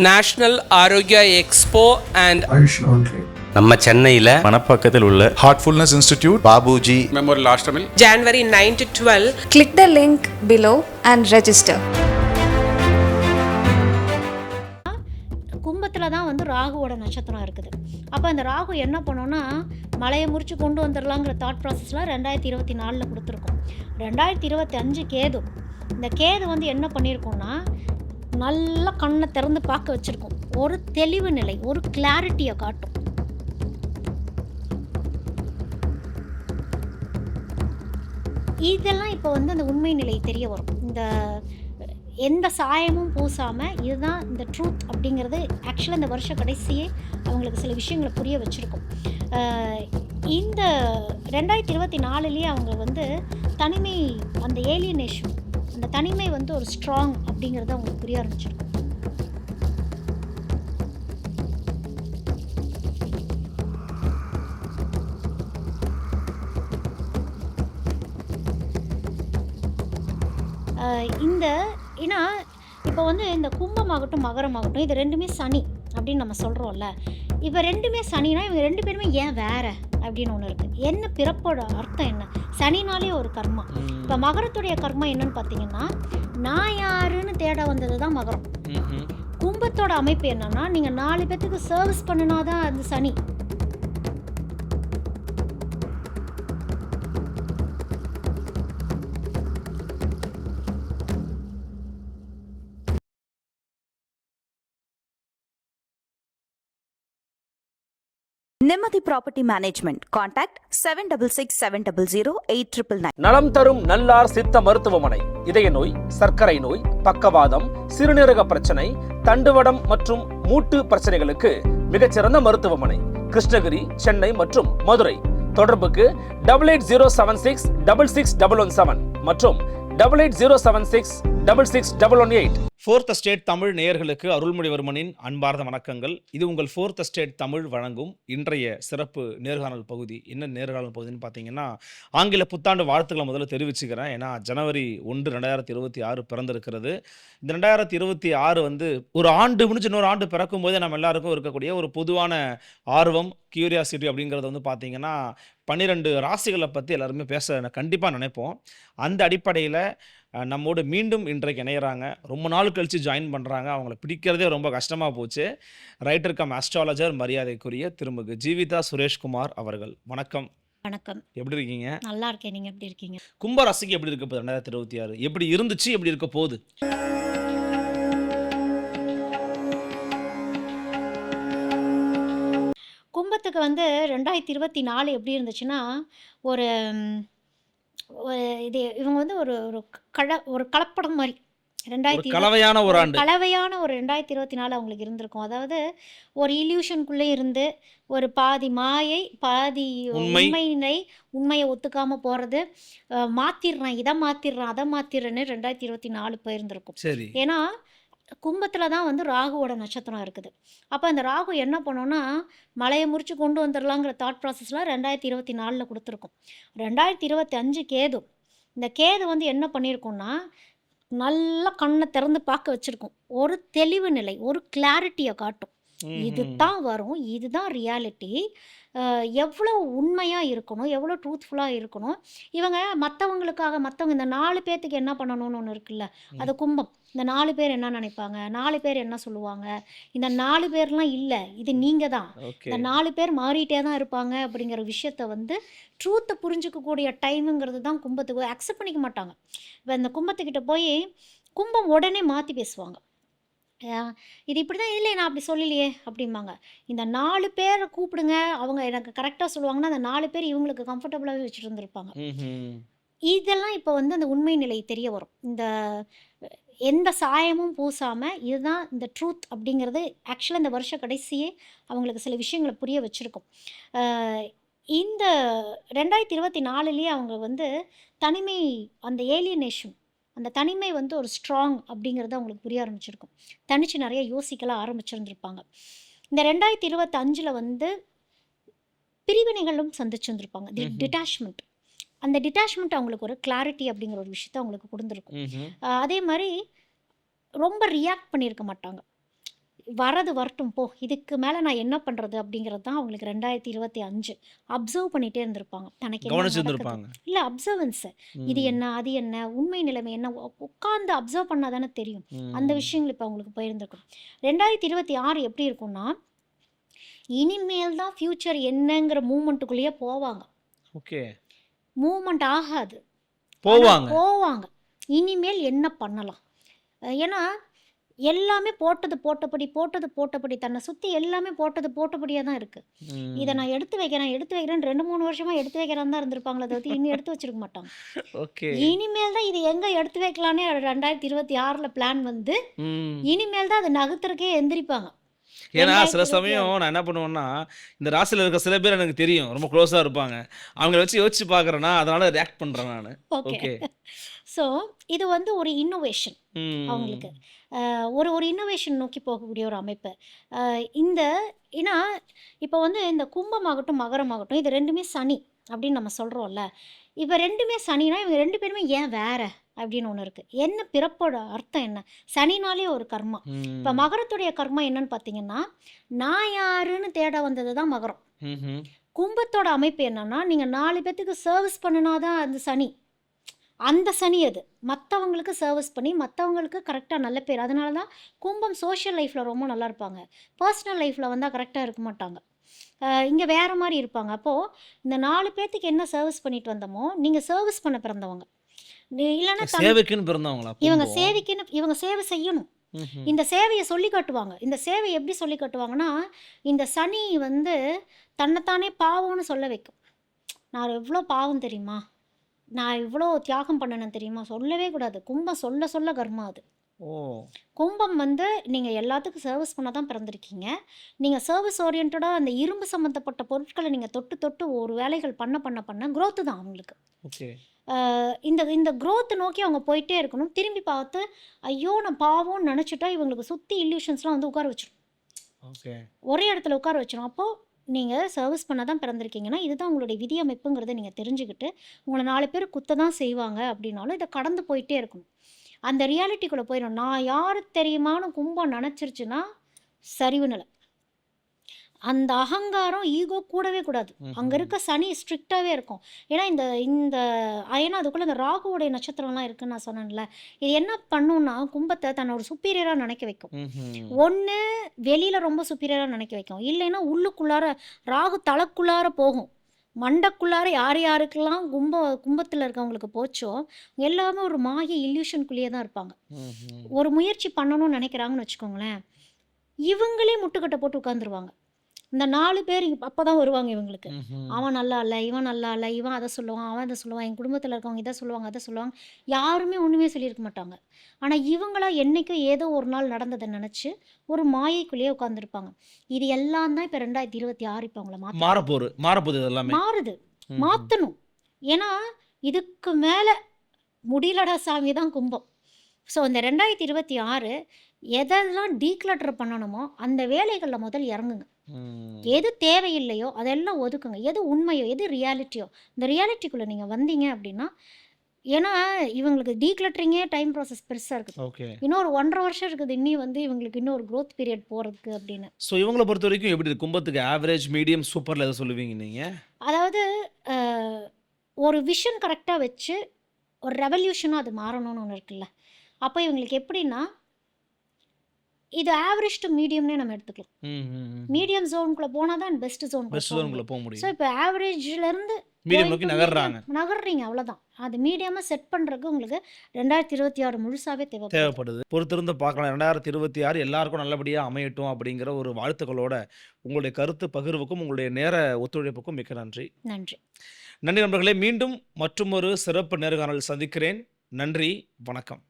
National Arokya expo and நம்ம சென்னையில் மணப்பாக்கத்தில் உள்ள Heartfulness Institute, Babuji Memorial Ashtamil. January 9 to 12. Click the link below and register. கும்பத்தில் தான் வந்து ராகுவோட நட்சத்திரம் இருக்குது. அப்போ அந்த ராகு என்ன பண்ணோன்னா மலையை முறித்து கொண்டு வந்துடலாங்கிற தாட் ப்ராசஸில் 2024 கொடுத்துருக்கோம். 2025 கேது. இந்த கேது வந்து என்ன பண்ணியிருக்கோன்னா நல்லா கண்ணை திறந்து பார்க்க வச்சுருக்கோம். ஒரு தெளிவு நிலை, ஒரு கிளாரிட்டியை காட்டும். இதெல்லாம் இப்போ வந்து அந்த உண்மை நிலை தெரிய வரும். இந்த எந்த சாயமும் பூசாமல் இதுதான் இந்த ட்ரூத் அப்படிங்கிறது ஆக்சுவலாக இந்த வருஷ கடைசியே அவங்களுக்கு சில விஷயங்களை புரிய வச்சுருக்கோம். இந்த 2024 அவங்க வந்து தனிமை, அந்த ஏலியனேஷன், அந்த தனிமை வந்து ஒரு ஸ்ட்ராங் அப்படிங்கிறத அவங்களுக்கு புரிய ஆரம்பிச்சிருக்கும். ஏன்னா இப்போ வந்து இந்த கும்பமாகட்டும் மகரமாகட்டும் இது ரெண்டுமே சனி அப்படின்னு நம்ம சொல்கிறோம்ல. இப்போ ரெண்டுமே சனினா இவங்க ரெண்டு பேருமே ஏன் வேறு அப்படின்னு ஒன்று இருக்குது. என்ன பிறப்போட அர்த்தம் என்ன? சனினாலே ஒரு கர்மா. இப்போ மகரத்துடைய கர்மா என்னன்னு பார்த்தீங்கன்னா நான் யாருன்னு தேட வந்தது தான் மகரம். கும்பத்தோட அமைப்பு என்னன்னா நீங்கள் 4 பேத்துக்கு சர்வீஸ் பண்ணினாதான் அது சனி. நிம்மதி ப்ராப்பர்ட்டி மேனேஜ்மெண்ட். கான்டாக்ட் 7667008999. நலம் தரும் நல்லார் சித்த மருத்துவமனை. இதய நோய், சர்க்கரை நோய், பக்கவாதம், சிறுநீரக பிரச்சனை, தண்டுவடம் மற்றும் மூட்டு பிரச்சனைகளுக்கு மிகச்சிறந்த மருத்துவமனை. கிருஷ்ணகிரி, சென்னை மற்றும் மதுரை. தொடர்புக்கு 8807666117 மற்றும் 8807666118. ஃபோர்த் எஸ்டேட் தமிழ் நேயர்களுக்கு அருள்மொழிவர்மனின் அன்பார்ந்த வணக்கங்கள். இது உங்கள் ஃபோர்த் எஸ்டேட் தமிழ் வழங்கும் இன்றைய சிறப்பு நேர்காணல் பகுதி. என்ன நேர்காணல் பகுதின்னு பார்த்தீங்கன்னா, ஆங்கில புத்தாண்டு வாழ்த்துக்களை முதல்ல தெரிவிச்சுக்கிறேன். ஏன்னா ஜனவரி 1, 2026 பிறந்திருக்கிறது. இந்த 2026 வந்து ஒரு ஆண்டு முடிஞ்சு இன்னொரு ஆண்டு பிறக்கும் போதே நம்ம எல்லாருக்கும் இருக்கக்கூடிய ஒரு பொதுவான ஆர்வம், கியூரியாசிட்டி அப்படிங்கிறது வந்து பார்த்தீங்கன்னா 12 ராசிகளை பற்றி எல்லாருமே பேச கண்டிப்பாக நினைப்போம். அந்த அடிப்படையில் நம்மோடு மீண்டும் இன்றைக்கு இணையிறாங்க. ரொம்ப நாள் கழித்து ஜாயின் பண்ணுறாங்க. அவங்கள பிடிக்கிறதே ரொம்ப கஷ்டமாக போச்சு. ரைட்டர் கம் ஆஸ்ட்ராலஜர் மரியாதைக்குரிய திருமிகு ஜீவிதா சுரேஷ்குமார் அவர்கள். வணக்கம். வணக்கம். எப்படி இருக்கீங்க? நல்லா இருக்கேன். நீங்கள் எப்படி இருக்கீங்க? கும்பராசிக்கு எப்படி இருக்க போகுது 2026? எப்படி இருந்துச்சு, எப்படி இருக்க போகுது? கும்பத்துக்கு வந்து 2024 எப்படி இருந்துச்சுன்னா ஒரு இது இவங்க வந்து ஒரு கலப்படம் மாதிரி கலவையான ஒரு ஆண்டு, கலவையான ஒரு 2024 அவங்களுக்கு இருந்திருக்கும். அதாவது ஒரு இல்யூஷனுக்குள்ளே இருந்து ஒரு பாதி மாயை பாதி உண்மையை ஒத்துக்காமல் போகிறது, மாற்றிடுறேன் இதை மாற்றிடுறேன் அதை மாற்றிடுறேன்னு 2024 போயிருந்திருக்கும். சரி. ஏன்னா கும்பத்தில் தான் வந்து ராகுவோட நட்சத்திரம் இருக்குது. அப்போ அந்த ராகு என்ன பண்ணோன்னா மலையை முறித்து கொண்டு வந்துடலாங்கிற தாட் ப்ராசஸில் 2024 கொடுத்துருக்கோம். 2025 கேது. இந்த கேது வந்து என்ன பண்ணியிருக்கோன்னா நல்லா கண்ணை திறந்து பார்க்க வச்சுருக்கோம். ஒரு தெளிவு நிலை, ஒரு கிளாரிட்டியை காட்டும். இதுதான் வரும், இதுதான் ரியாலிட்டி. எவ்வளோ உண்மையாக இருக்கணும், எவ்வளோ ட்ரூத்ஃபுல்லாக இருக்கணும். இவங்க மற்றவங்க இந்த 4 பேர்த்துக்கு என்ன பண்ணணும்னு ஒன்று இருக்குல்ல, அது கும்பம். இந்த 4 பேர் என்ன நினைப்பாங்க, 4 பேர் என்ன சொல்லுவாங்க, இந்த 4 பேர்லாம் இல்லை, இது நீங்கள் தான். இந்த 4 பேர் மாறிட்டே தான் இருப்பாங்க அப்படிங்கிற விஷயத்த வந்து ட்ரூத்தை புரிஞ்சிக்கக்கூடிய டைமுங்கிறது தான் கும்பத்துக்கு அக்செப்ட் பண்ணிக்க மாட்டாங்க. இப்போ இந்த கும்பத்துக்கிட்ட போய் கும்பம் உடனே மாற்றி பேசுவாங்க. இது இப்படி தான், இல்லை நான் அப்படி சொல்லலையே அப்படிம்பாங்க. இந்த 4 பேரை கூப்பிடுங்க, அவங்க எனக்கு கரெக்டாக சொல்லுவாங்கன்னா அந்த 4 பேர் இவங்களுக்கு கம்ஃபர்டபுளாகவே வச்சுட்டு இருந்திருப்பாங்க. இதெல்லாம் இப்போ வந்து அந்த உண்மை நிலை தெரிய வரும். இந்த எந்த சாயமும் பூசாமல் இதுதான் இந்த ட்ரூத் அப்படிங்கிறது ஆக்சுவலாக இந்த வருஷ கடைசியே அவங்களுக்கு சில விஷயங்களை புரிய வச்சுருக்கோம். இந்த 2024 அவங்க வந்து தனிமை, அந்த ஏலியனேஷன், அந்த தனிமை வந்து ஒரு ஸ்ட்ராங் அப்படிங்கிறத அவங்களுக்கு புரிய ஆரம்பிச்சிருக்கும். தனிச்சு நிறைய யோசிக்கலாம் ஆரம்பிச்சிருந்துருப்பாங்க. இந்த 2025 வந்து பிரிவினைகளும் சந்திச்சுருந்துருப்பாங்க. டிட்டாச்மெண்ட், அந்த டிட்டாச்மெண்ட் அவங்களுக்கு ஒரு கிளாரிட்டி அப்படிங்கிற ஒரு விஷயத்த அவங்களுக்கு கொடுத்துருக்கும். அதே மாதிரி ரொம்ப ரியாக்ட் பண்ணியிருக்க மாட்டாங்க. வரது வரட்டும் போ, இதுக்கு மேலே நான் என்ன பண்ணுறது அப்படிங்கிறது தான் அவங்களுக்கு 2025 அப்சர்வ் பண்ணிகிட்டே இருந்திருப்பாங்க. தனக்கு என்ன நடக்குது கவனிச்சிருந்துருப்பாங்க. இல்லை, அப்சர்வன்ஸு. இது என்ன, அது என்ன, உண்மை நிலைமை என்ன, உட்காந்து அப்சர்வ் பண்ணால் தானே தெரியும். அந்த விஷயங்கள் இப்போ அவங்களுக்கு போயிருந்துருக்கும். 2026 எப்படி இருக்கும்னா, இனிமேல் தான் ஃப்யூச்சர் என்னங்கிற மூமெண்ட்டுக்குள்ளேயே போவாங்க. ஓகே. மூமெண்ட் ஆகாது, போவாங்க. போவாங்க. இனிமேல் என்ன பண்ணலாம், ஏன்னா எல்லாமே போட்டது போட்டபடி தன்னை சுற்றி எல்லாமே போட்டபடியாக தான் இருக்குது. இதை நான் எடுத்து வைக்கிறேன் 2-3 வருஷமாக எடுத்து வைக்கிறான் தான் இருந்திருப்பாங்களே தவிர்த்து இன்னும் எடுத்து வச்சிருக்க மாட்டாங்க. ஓகே. இனிமேல் தான் இது எங்கே எடுத்து வைக்கலான்னே 2026 பிளான் வந்து இனிமேல் தான் அதை நகர்த்துறக்கே எந்திரிப்பாங்க. ஏன்னா சில 2026 சமயம் நான் என்ன பண்ணுவேன்னா, இந்த ராசியில் இருக்க சில பேர் எனக்கு தெரியும், ரொம்ப க்ளோஸாக இருப்பாங்க. அவங்கள வச்சு யோசிச்சு பார்க்குறேன்னா அதனால ரியாக்ட் பண்ணுறேன் நான். ஓகே. ஓகே. ஸோ இது வந்து ஒரு இன்னோவேஷன் அவங்களுக்கு. ஒரு இன்னோவேஷன் நோக்கி போகக்கூடிய ஒரு அமைப்பு. இந்த ஏன்னா இப்போ வந்து இந்த கும்பமாகட்டும் மகரமாகட்டும் இது ரெண்டுமே சனி அப்படின்னு நம்ம சொல்கிறோம்ல. இப்போ ரெண்டுமே சனினா இவங்க 2 பேருமே ஏன் வேற அப்படின்னு ஒன்று இருக்குது. என்ன பிறப்போட அர்த்தம் என்ன? சனினாலே ஒரு கர்மா. இப்போ மகரத்துடைய கர்மா என்னன்னு பார்த்தீங்கன்னா, நான் யாருன்னு தேட வந்தது தான் மகரம். கும்பத்தோட அமைப்பு என்னன்னா, நீங்கள் 4 பேத்துக்கு சர்வீஸ் பண்ணினாதான் அந்த சனி. அந்த சனி அது மற்றவங்களுக்கு சர்வீஸ் பண்ணி மற்றவங்களுக்கு கரெக்டாக நல்ல பேர். அதனால தான் கும்பம் சோஷியல் லைஃப்பில் ரொம்ப நல்லா இருப்பாங்க, பர்சனல் லைஃப்பில் வந்தால் கரெக்டாக இருக்க மாட்டாங்க. இங்கே வேறு மாதிரி இருப்பாங்க. அப்போது இந்த 4 பேர்த்துக்கு என்ன சர்வீஸ் பண்ணிட்டு வந்தோமோ, நீங்கள் சர்வீஸ் பண்ண பிறந்தவங்க. இல்லைன்னா சேவைக்குன்னு பிறந்தவங்களா? இவங்க சேவைக்குன்னு இவங்க சேவை செய்யணும். இந்த சேவையை சொல்லி காட்டுவாங்க. இந்த சேவை எப்படி சொல்லி காட்டுவாங்கன்னா, இந்த சனி வந்து தன்னைத்தானே பாவம்னு சொல்ல வைக்கும். நான் எவ்வளோ பாவம் தெரியுமா, நான் இவ்வளோ தியாகம் பண்ணணும் தெரியுமா, சொல்லவே கூடாது. கும்பம் சொல்ல சொல்ல கர்மா அது. ஓ. கும்பம் வந்து நீங்கள் எல்லாத்துக்கும் சர்வீஸ் பண்ண தான் பிறந்திருக்கீங்க. நீங்கள் சர்வீஸ் ஓரியன்டாக அந்த இரும்பு சம்மந்தப்பட்ட பொருட்களை நீங்கள் தொட்டு ஒரு வேலைகள் பண்ண growth தான் அவங்களுக்கு. ஓகே. இந்த growth நோக்கி அவங்க போயிட்டே இருக்கணும். திரும்பி பார்த்து ஐயோ நான் பாவம்னு நினச்சிட்டா இவங்களுக்கு சுற்றி இல்யூஷன்ஸ்லாம் வந்து உட்கார வச்சிடும். ஓகே. ஒரே இடத்துல உட்கார வச்சிடும். அப்போது நீங்கள் சர்வீஸ் பண்ண தான் பிறந்திருக்கீங்கன்னா இதுதான் உங்களுடைய விதி அமைப்புங்கிறத நீங்கள் தெரிஞ்சுக்கிட்டு, உங்களை 4 பேர் குத்த தான் செய்வாங்க அப்படின்னாலும் இதை கடந்து போயிட்டே இருக்கணும். அந்த ரியாலிட்டிக்குள்ளே போயிடும். நான் யார் தெரியுமான்னு கும்பம் நினச்சிருச்சுன்னா சரிவு நிலை. அந்த அகங்காரம் ஈகோ கூடவே கூடாது. அங்கே இருக்க சனி ஸ்ட்ரிக்டாகவே இருக்கும். ஏன்னா இந்த ஏன்னா அதுக்குள்ளே இந்த ராகுவோடைய நட்சத்திரம்லாம் இருக்குன்னு நான் சொன்னேன்ல. இது என்ன பண்ணுன்னா கும்பத்தை தன்னோட சுப்பீரியராக நினைக்க வைக்கும். ஒன்று வெளியில் ரொம்ப சுப்பீரியராக நினைக்க வைக்கும், இல்லைன்னா உள்ளுக்குள்ளார ராகு தலைக்குள்ளார போகும். மண்டக்குள்ளார யார் யாருக்கெல்லாம் கும்பத்தில் இருக்கவங்களுக்கு போச்சோ எல்லாமே ஒரு மாய இல்யூஷனுக்குள்ளேயே தான் இருப்பாங்க. ஒரு முயற்சி பண்ணணும்னு நினைக்கிறாங்கன்னு வச்சுக்கோங்களேன், இவங்களே முட்டுக்கட்டை போட்டு உட்காந்துருவாங்க. இந்த 4 பேர் அப்போ தான் வருவாங்க இவங்களுக்கு. அவன் நல்லா இல்லை, இவன் நல்லா இல்லை, இவன் அதை சொல்லுவான், அவன் அதை சொல்லுவான், என் குடும்பத்தில் இருக்கவங்க இதை சொல்லுவாங்க, அதை சொல்லுவாங்க. யாருமே ஒன்றுமே சொல்லியிருக்க மாட்டாங்க. ஆனால் இவங்களா என்றைக்கும் ஏதோ ஒரு நாள் நடந்ததை நினச்சி ஒரு மாயைக்குள்ளேயே உட்காந்துருப்பாங்க. இது எல்லாம் தான் இப்போ 2026 இப்போ அவங்கள மாறப்போகுது. இதெல்லாமே மாறுது, மாற்றணும். ஏன்னா இதுக்கு மேலே முடியலடா சாமி தான் கும்பம். ஸோ இந்த 2026 எதெல்லாம் டீக்ளட்டர் பண்ணணுமோ அந்த வேலைகளில் முதல் இறங்குங்க. எது தேவையில்லையோ அதெல்லாம் ஒதுக்குங்க. எது உண்மையோ எது ரியாலிட்டியோ இந்த ரியாலிட்டிக்குள்ளே நீங்கள் வந்தீங்க அப்படின்னா, ஏன்னா இவங்களுக்கு டீக்ளட்டரிங்கே டைம் ப்ராசஸ் பெருசாக இருக்குது. ஓகே. இன்னொரு 1.5 வருஷம் இருக்குது இன்னும் வந்து இவங்களுக்கு இன்னொரு growth பீரியட் போகிறதுக்கு அப்படின்னு. ஸோ இவங்களை பொறுத்த வரைக்கும் எப்படி இருக்கு? கும்பத்துக்கு ஆவரேஜ், மீடியம், சூப்பரில் எதை சொல்லுவீங்க நீங்கள்? அதாவது ஒரு விஷன் கரெக்டாக வச்சு ஒரு ரெவல்யூஷனாக அது மாறணும்னு ஒன்று இருக்குல்ல. அப்போ இவங்களுக்கு எப்படின்னா, இது ஆவரேஜ் டு மீடியம்னே நம்ம எடுத்துக்கலாம். மீடியம் ஜோனுக்குள்ளே போனால் தான் பெஸ்ட் பெஸ்ட் ஜோனுக்குள்ளே ஜோனுக்குள்ள போக ஸோ முடியும். இப்போ ஆவரேஜ்லேருந்து மீடியம் நோக்கி நகர்றீங்க அவ்வளோதான். அது மீடியமாக செட் பண்ணுறதுக்கு உங்களுக்கு 2026 முழுசாகவே தேவைப்படுது. பொறுத்திருந்து பார்க்கலாம். 2026 எல்லாருக்கும் நல்லபடியாக அமையட்டும் அப்படிங்கிற ஒரு வாழ்த்துக்களோட உங்களுடைய கருத்து பகிர்வுக்கும் உங்களுடைய நேர ஒத்துழைப்புக்கும் மிக்க நன்றி. நன்றி. நன்றி நண்பர்களே. மீண்டும் மற்றொரு சிறப்பு நேர்காணல் சந்திக்கிறேன். நன்றி, வணக்கம்.